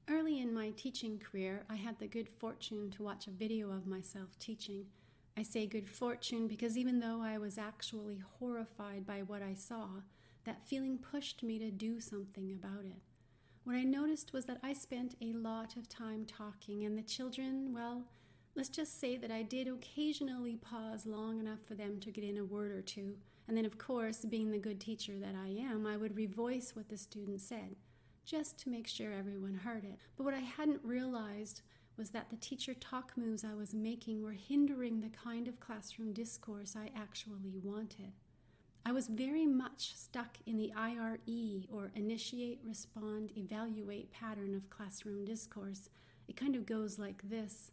Early in my teaching career, I had the good fortune to watch a video of myself teaching. I say good fortune because even though I was actually horrified by what I saw, that feeling pushed me to do something about it. What I noticed was that I spent a lot of time talking, and the children, well, let's just say that I did occasionally pause long enough for them to get in a word or two, and then of course, being the good teacher that I am, I would revoice what the student said, just to make sure everyone heard it. But what I hadn't realized was that the teacher talk moves I was making were hindering the kind of classroom discourse I actually wanted. I was very much stuck in the IRE, or initiate, respond, evaluate pattern of classroom discourse. It kind of goes like this.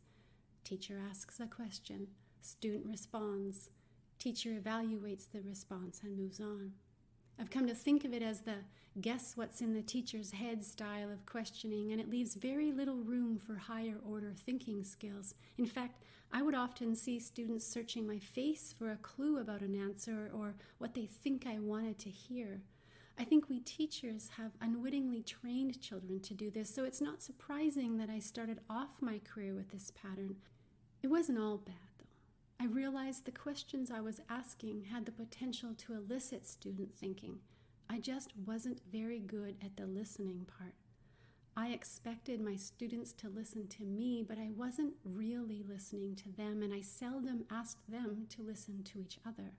Teacher asks a question, student responds, teacher evaluates the response and moves on. I've come to think of it as the guess what's in the teacher's head style of questioning, and it leaves very little room for higher order thinking skills. In fact, I would often see students searching my face for a clue about an answer or what they think I wanted to hear. I think we teachers have unwittingly trained children to do this, so it's not surprising that I started off my career with this pattern. It wasn't all bad, though. I realized the questions I was asking had the potential to elicit student thinking. I just wasn't very good at the listening part. I expected my students to listen to me, but I wasn't really listening to them, and I seldom asked them to listen to each other.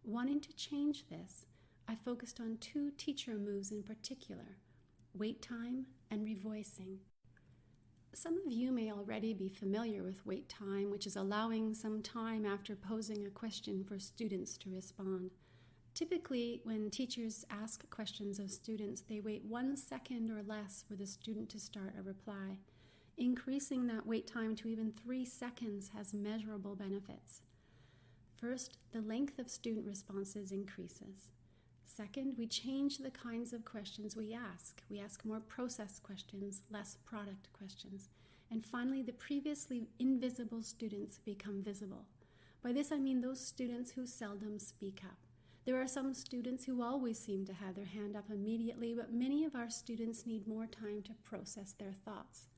Wanting to change this, I focused on two teacher moves in particular, wait time and revoicing. Some of you may already be familiar with wait time, which is allowing some time after posing a question for students to respond. Typically, when teachers ask questions of students, they wait 1 second or less for the student to start a reply. Increasing that wait time to even 3 seconds has measurable benefits. First, the length of student responses increases. Second, we change the kinds of questions we ask. We ask more process questions, less product questions. And finally, the previously invisible students become visible. By this I mean those students who seldom speak up. There are some students who always seem to have their hand up immediately, but many of our students need more time to process their thoughts.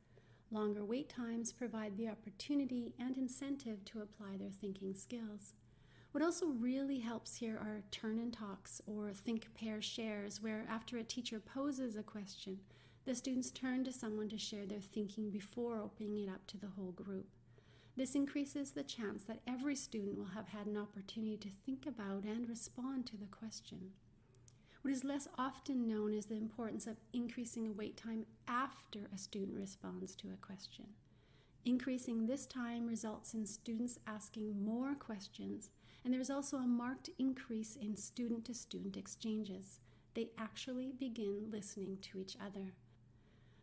Longer wait times provide the opportunity and incentive to apply their thinking skills. What also really helps here are turn and talks, or think, pair, shares, where after a teacher poses a question, the students turn to someone to share their thinking before opening it up to the whole group. This increases the chance that every student will have had an opportunity to think about and respond to the question. What is less often known is the importance of increasing a wait time after a student responds to a question. Increasing this time results in students asking more questions, and there's also a marked increase in student-to-student exchanges. They actually begin listening to each other.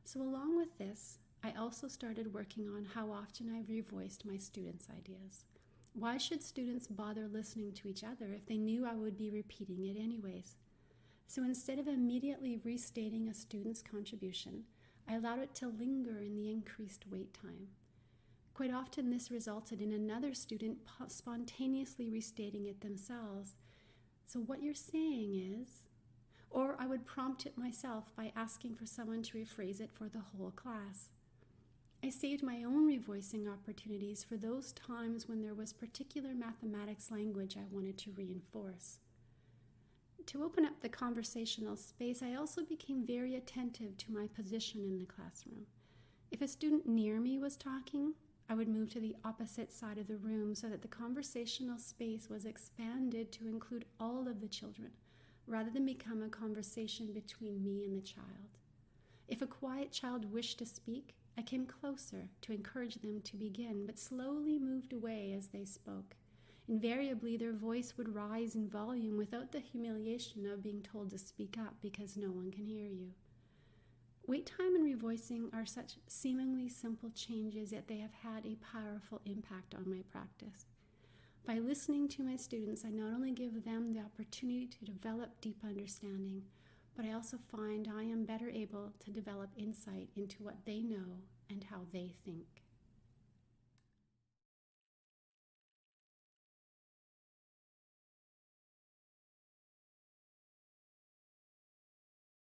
So along with this, I also started working on how often I revoiced my students' ideas. Why should students bother listening to each other if they knew I would be repeating it anyways? So instead of immediately restating a student's contribution, I allowed it to linger in the increased wait time. Quite often this resulted in another student spontaneously restating it themselves. So what you're saying is, or I would prompt it myself by asking for someone to rephrase it for the whole class. I saved my own revoicing opportunities for those times when there was particular mathematics language I wanted to reinforce. To open up the conversational space, I also became very attentive to my position in the classroom. If a student near me was talking, I would move to the opposite side of the room so that the conversational space was expanded to include all of the children, rather than become a conversation between me and the child. If a quiet child wished to speak, I came closer to encourage them to begin, but slowly moved away as they spoke. Invariably, their voice would rise in volume without the humiliation of being told to speak up because no one can hear you. Wait time and revoicing are such seemingly simple changes, yet they have had a powerful impact on my practice. By listening to my students, I not only give them the opportunity to develop deep understanding, but I also find I am better able to develop insight into what they know and how they think.